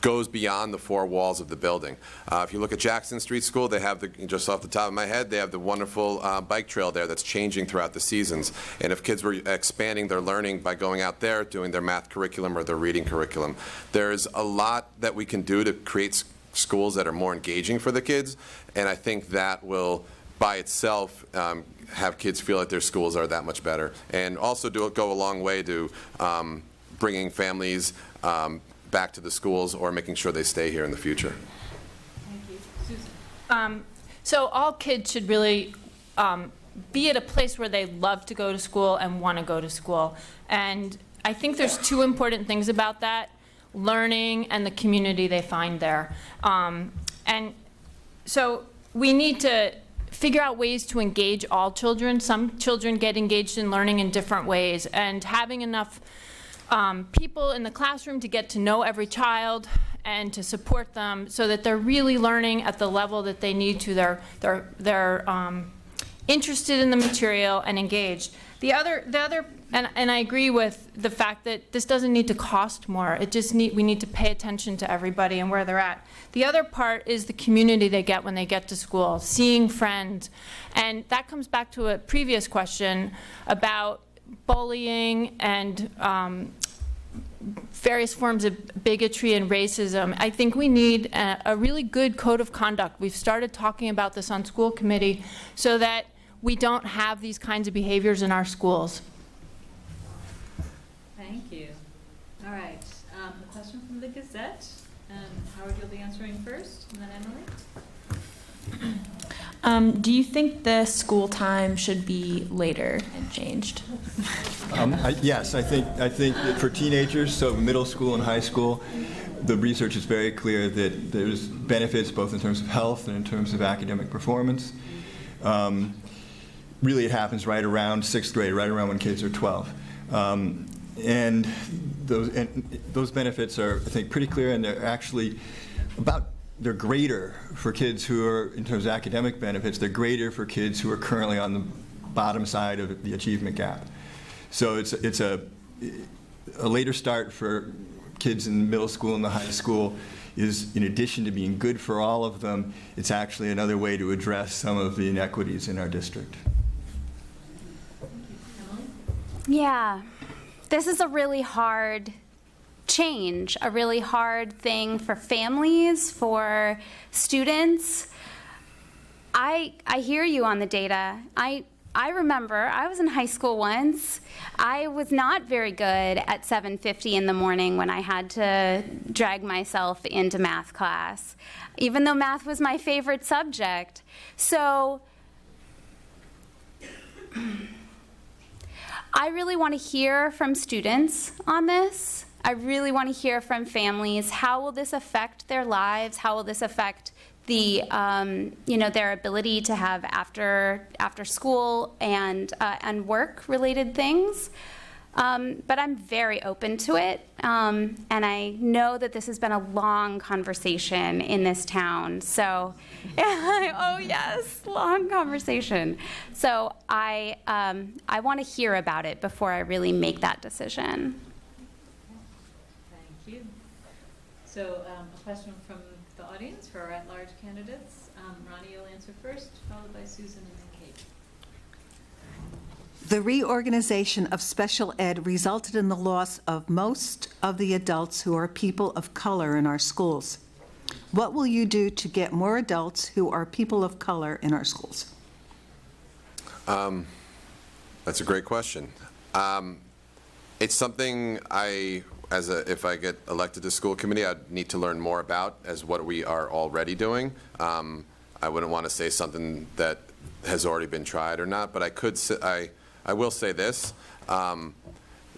goes beyond the 4 walls of the building. If you look at Jackson Street School, they have, just off the top of my head, they have the wonderful bike trail there that's changing throughout the seasons. And if kids were expanding their learning by going out there, doing their math curriculum or their reading curriculum, there's a lot that we can do to create schools that are more engaging for the kids, and I think that will, by itself, have kids feel like their schools are that much better, and also go a long way to bringing families back to the schools or making sure they stay here in the future. Thank you. Susan? So all kids should really be at a place where they love to go to school and want to go to school, and I think there's 2 important things about that: learning and the community they find there. And so we need to figure out ways to engage all children. Some children get engaged in learning in different ways, and having enough people in the classroom to get to know every child and to support them so that they're really learning at the level that they need to. They're interested in the material and engaged. The other, and I agree with the fact that this doesn't need to cost more. We need to pay attention to everybody and where they're at. The other part is the community they get when they get to school, seeing friends. And that comes back to a previous question about bullying and various forms of bigotry and racism. I think we need a really good code of conduct. We've started talking about this on school committee so that we don't have these kinds of behaviors in our schools. Thank you. All right. A question from the Gazette. Howard, you'll be answering first, and then Emily. Do you think the school time should be later and changed? Yes, I think that for teenagers, so middle school and high school, the research is very clear that there's benefits both in terms of health and in terms of academic performance. Really, it happens right around 6th grade, right around when kids are 12. And those benefits are, I think, pretty clear, and they're greater for kids who are, in terms of academic benefits, they're greater for kids who are currently on the bottom side of the achievement gap. So it's a later start for kids in middle school and the high school is, in addition to being good for all of them, it's actually another way to address some of the inequities in our district. Yeah, this is a really hard change, a really hard thing for families, for students. I hear you on the data. I remember I was in high school once. I was not very good at 7:50 in the morning when I had to drag myself into math class, even though math was my favorite subject. So I really want to hear from students on this. I really want to hear from families. How will this affect their lives? How will this affect the, their ability to have after school and work-related things? But I'm very open to it, and I know that this has been a long conversation in this town. So, oh yes, long conversation. So I want to hear about it before I really make that decision. Thank you. So a question from the audience for our at-large candidates. Ronnie, you'll answer first, followed by Susan and then Kate. The reorganization of special ed resulted in the loss of most of the adults who are people of color in our schools. What will you do to get more adults who are people of color in our schools? That's a great question. It's something if I get elected to school committee, I'd need to learn more about as what we are already doing. I wouldn't want to say something that has already been tried or not, but I will say this.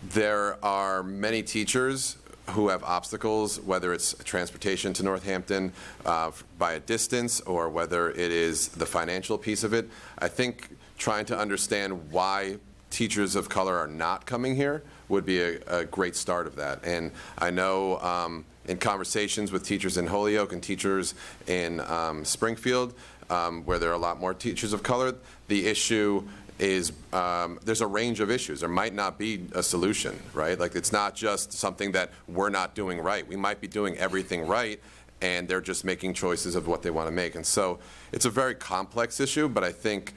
There are many teachers who have obstacles, whether it's transportation to Northampton by a distance or whether it is the financial piece of it. I think trying to understand why teachers of color are not coming here would be a great start of that. And I know in conversations with teachers in Holyoke and teachers in Springfield, where there are a lot more teachers of color, the issue is there's a range of issues. There might not be a solution, right? Like, it's not just something that we're not doing right. We might be doing everything right, and they're just making choices of what they want to make. And so it's a very complex issue, but I think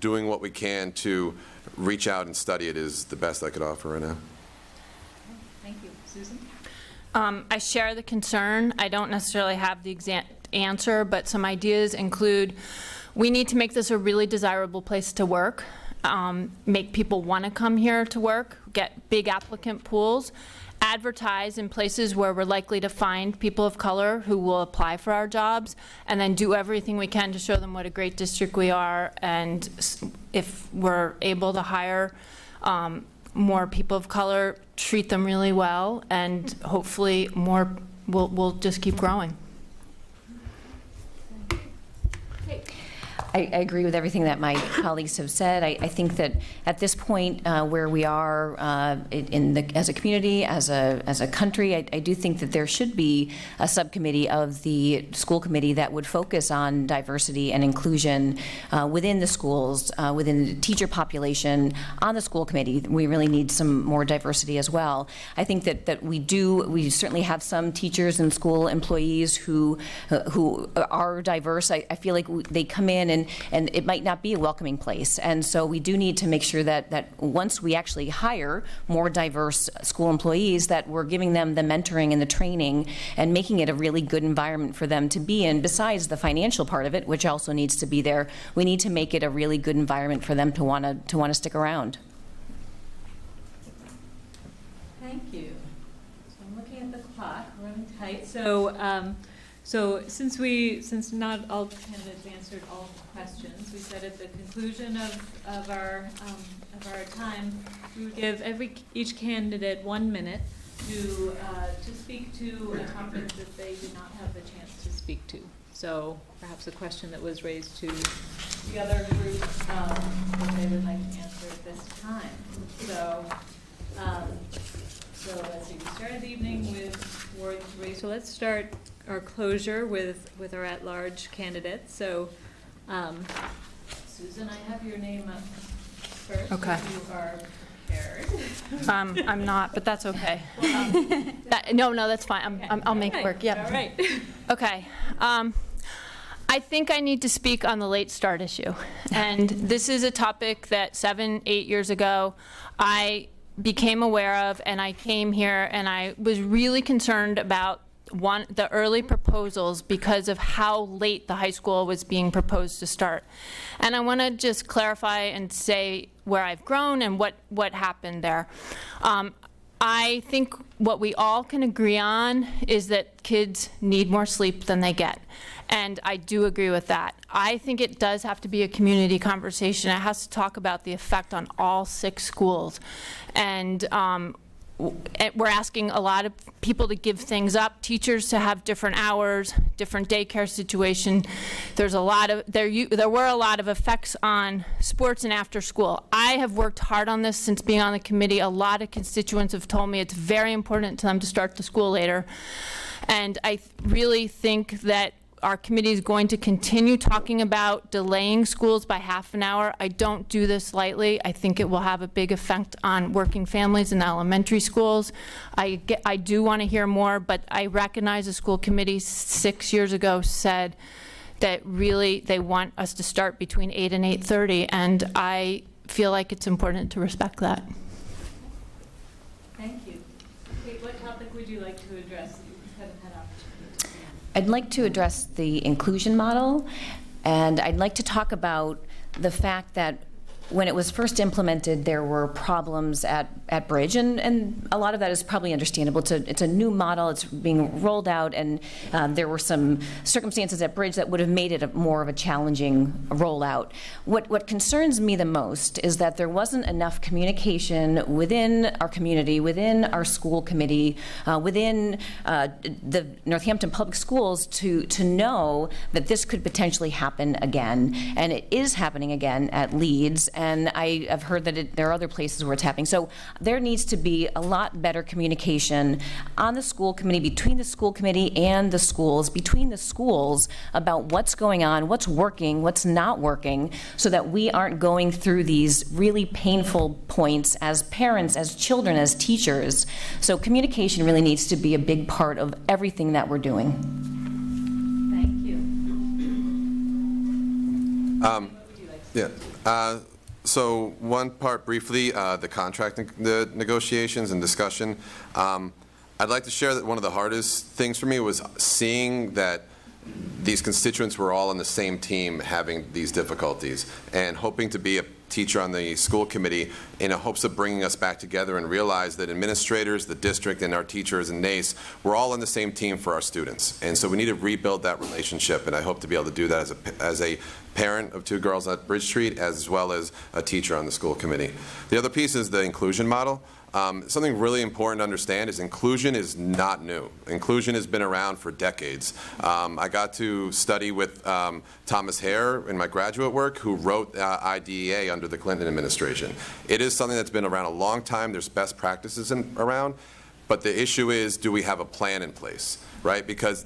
doing what we can to reach out and study it is the best I could offer right now. Thank you. Susan? I share the concern. I don't necessarily have the exact answer, but some ideas include we need to make this a really desirable place to work, make people want to come here to work, get big applicant pools, advertise in places where we're likely to find people of color who will apply for our jobs, and then do everything we can to show them what a great district we are, and if we're able to hire more people of color, treat them really well, and hopefully more will just keep growing. I agree with everything that my colleagues have said. I think that at this point where we are as a community, as a country, I do think that there should be a subcommittee of the school committee that would focus on diversity and inclusion within the schools, within the teacher population, on the school committee. We really need some more diversity as well. I think that we certainly have some teachers and school employees who are diverse. I feel like they come in and it might not be a welcoming place. And so we do need to make sure that once we actually hire more diverse school employees, that we're giving them the mentoring and the training and making it a really good environment for them to be in. Besides the financial part of it, which also needs to be there, we need to make it a really good environment for them to want to stick around. Thank you. So I'm looking at the clock, we're running tight. So since not all candidates answered all questions, we said at the conclusion of our time, we would give each candidate 1 minute to speak to a topic that they did not have the chance to speak to. So perhaps a question that was raised to the other group that they would like to answer at this time. So let's see, we started the evening with Ward 3. So let's start our closure with our at-large candidates. So Susan, I have your name up first. Okay. If you are prepared. I'm not, but that's okay. No, that's fine. I'll make it work. Yep. All right. Okay. I think I need to speak on the late start issue. And this is a topic that 7-8 years ago I became aware of, and I came here and I was really concerned about the early proposals because of how late the high school was being proposed to start. And I want to just clarify and say where I've grown and what happened there. I think what we all can agree on is that kids need more sleep than they get. And I do agree with that. I think it does have to be a community conversation. It has to talk about the effect on all 6 schools. And we're asking a lot of people to give things up, teachers to have different hours, different daycare situation. There were a lot of effects on sports and after school. I have worked hard on this since being on the committee. A lot of constituents have told me it's very important to them to start the school later. And I really think that our committee is going to continue talking about delaying schools by half an hour. I don't do this lightly. I think it will have a big effect on working families in elementary schools. I do want to hear more, but I recognize the school committee 6 years ago said that really they want us to start between 8 and 8:30, and I feel like it's important to respect that. Thank you. Kate, what topic would you like to address? I'd like to address the inclusion model, and I'd like to talk about the fact that when it was first implemented, there were problems at Bridge, and a lot of that is probably understandable. It's a new model, it's being rolled out, and there were some circumstances at Bridge that would have made it more of a challenging rollout. What concerns me the most is that there wasn't enough communication within our community, within our school committee, within the Northampton Public Schools to know that this could potentially happen again, and it is happening again at Leeds. And I have heard that there are other places where it's happening. So there needs to be a lot better communication on the school committee, between the school committee and the schools, between the schools about what's going on, what's working, what's not working, so that we aren't going through these really painful points as parents, as children, as teachers. So communication really needs to be a big part of everything that we're doing. Thank you. So one part briefly, the contract the negotiations and discussion. I'd like to share that one of the hardest things for me was seeing that these constituents were all on the same team having these difficulties, and hoping to be a teacher on the school committee in hopes of bringing us back together and realize that administrators, the district, and our teachers and NACE, we're all on the same team for our students. And so we need to rebuild that relationship, and I hope to be able to do that as a parent of 2 girls at Bridge Street, as well as a teacher on the school committee. The other piece is the inclusion model. Something really important to understand is inclusion is not new. Inclusion has been around for decades. I got to to study with Thomas Hare in my graduate work, who wrote IDEA under the Clinton administration. It is something that's been around a long time. There's best practices around. But the issue is, do we have a plan in place, right? Because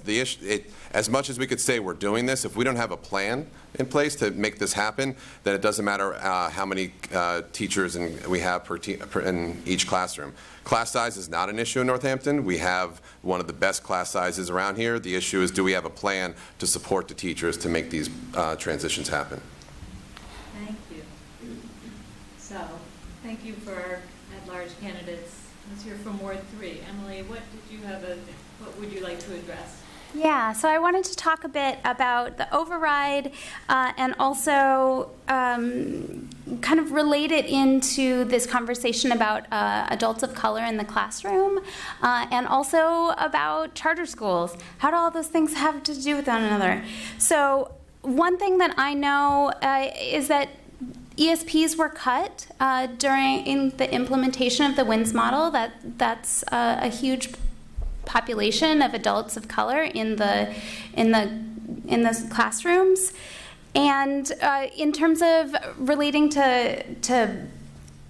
as much as we could say we're doing this, if we don't have a plan in place to make this happen, then it doesn't matter how many teachers we have in each classroom. Class size is not an issue in Northampton. We have one of the best class sizes around here. The issue is, do we have a plan to support the teachers to make these transitions happen? Thank you. So, thank you for our at-large candidates. Let's hear from Ward 3. Emily, what would you like to address? Yeah, so I wanted to talk a bit about the override and also kind of relate it into this conversation about adults of color in the classroom and also about charter schools. How do all those things have to do with one another? So one thing that I know is that ESPs were cut during the implementation of the WINS model. That's a huge population of adults of color in the classrooms. And in terms of relating to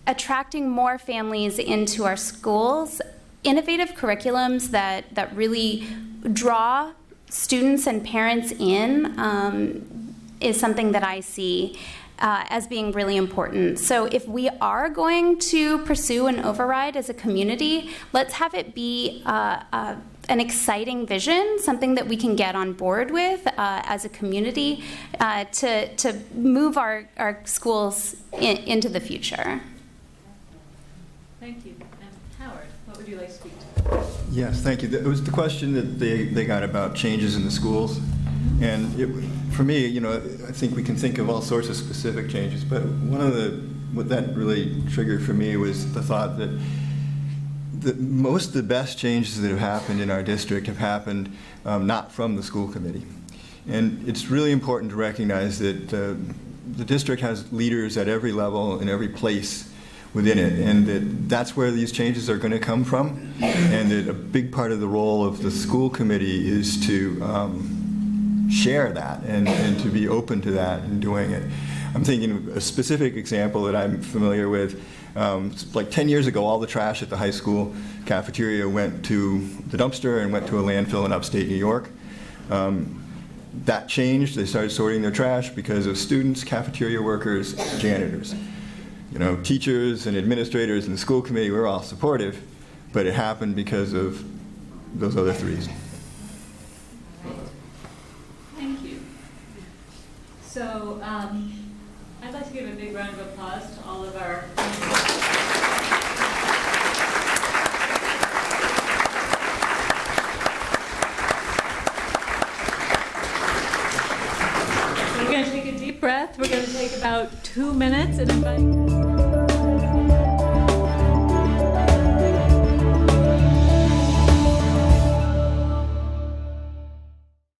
attracting more families into our schools, innovative curriculums that really draw students and parents in is something that I see as being really important. So if we are going to pursue an override as a community, let's have it be an exciting vision, something that we can get on board with as a community to move our schools into the future. Thank you. And Howard, what would you like to speak to? Yes, thank you. It was the question that they got about changes in the schools. And for me, I think we can think of all sorts of specific changes, but what that really triggered for me was the thought that most of the best changes that have happened in our district have happened not from the school committee. And it's really important to recognize that the district has leaders at every level and every place within it, and that's where these changes are going to come from, and that a big part of the role of the school committee is to share that and to be open to that and doing it. I'm thinking of a specific example that I'm familiar with. Like 10 years ago, all the trash at the high school cafeteria went to the dumpster and went to a landfill in upstate New York. That changed. They started sorting their trash because of students, cafeteria workers, janitors. Teachers and administrators and the school committee were all supportive, but it happened because of those other three. Thank you. So I'd like to give a big round of applause to all of our We're going to take a deep breath. We're going to take about 2 minutes and invite